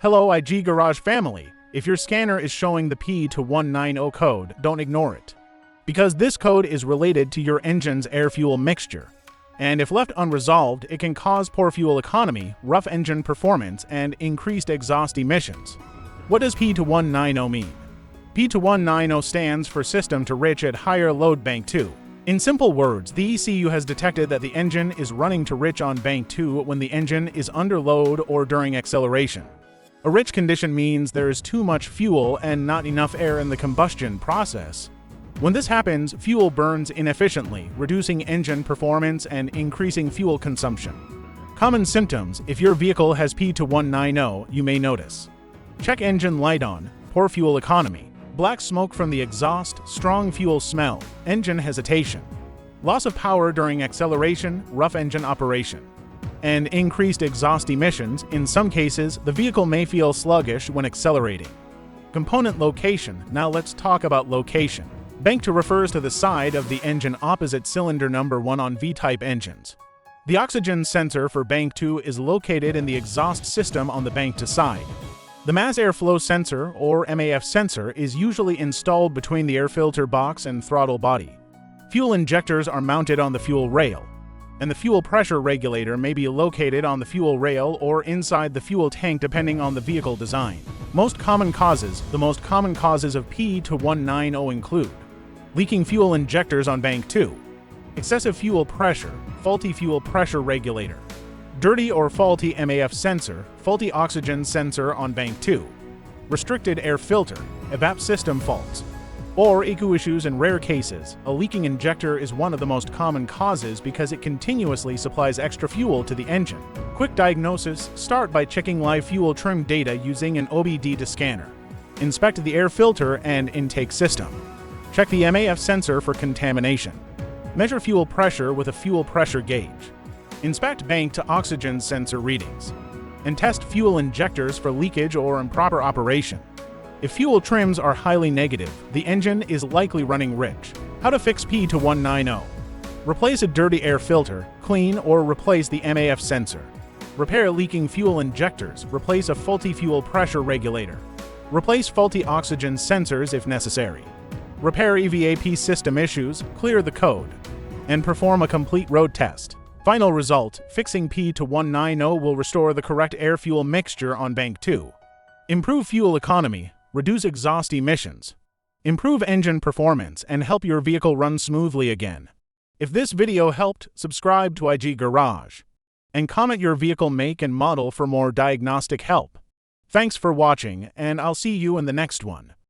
Hello IG Garage family. If your scanner is showing the P2190 code, don't ignore it, because this code is related to your engine's air-fuel mixture. And if left unresolved, it can cause poor fuel economy, rough engine performance, and increased exhaust emissions. What does P2190 mean? P2190 stands for System to Rich at Higher Load Bank 2. In simple words, the ECU has detected that the engine is running to rich on Bank 2 when the engine is under load or during acceleration. A rich condition means there is too much fuel and not enough air in the combustion process. When this happens, fuel burns inefficiently, reducing engine performance and increasing fuel consumption. Common symptoms: if your vehicle has P2190, you may notice: check engine light on, poor fuel economy, black smoke from the exhaust, strong fuel smell, engine hesitation, loss of power during acceleration, rough engine operation, and increased exhaust emissions. In some cases, the vehicle may feel sluggish when accelerating. Component location. Now let's talk about location. Bank 2 refers to the side of the engine opposite cylinder number 1 on V-type engines. The oxygen sensor for Bank 2 is located in the exhaust system on the Bank 2 side. The mass airflow sensor, or MAF sensor, is usually installed between the air filter box and throttle body. Fuel injectors are mounted on the fuel rail, and the fuel pressure regulator may be located on the fuel rail or inside the fuel tank depending on the vehicle design. The most common causes of P2190 include leaking fuel injectors on Bank 2, excessive fuel pressure, faulty fuel pressure regulator, dirty or faulty MAF sensor, faulty oxygen sensor on Bank 2, restricted air filter, evap system faults, or ECU issues. In rare cases, a leaking injector is one of the most common causes because it continuously supplies extra fuel to the engine. Quick diagnosis: start by checking live fuel trim data using an obd2 scanner. Inspect the air filter and intake system. Check the MAF sensor for contamination. Measure fuel pressure with a fuel pressure gauge. Inspect Bank 2 oxygen sensor readings. And test fuel injectors for leakage or improper operation. If fuel trims are highly negative, the engine is likely running rich. How to fix P2190? Replace a dirty air filter, clean or replace the MAF sensor. Repair leaking fuel injectors, replace a faulty fuel pressure regulator. Replace faulty oxygen sensors if necessary. Repair EVAP system issues, clear the code, and perform a complete road test. Final result: fixing P2190 will restore the correct air-fuel mixture on Bank 2. Improve fuel economy, reduce exhaust emissions, improve engine performance, and help your vehicle run smoothly again. If this video helped, subscribe to IG Garage, and comment your vehicle make and model for more diagnostic help. Thanks for watching, and I'll see you in the next one.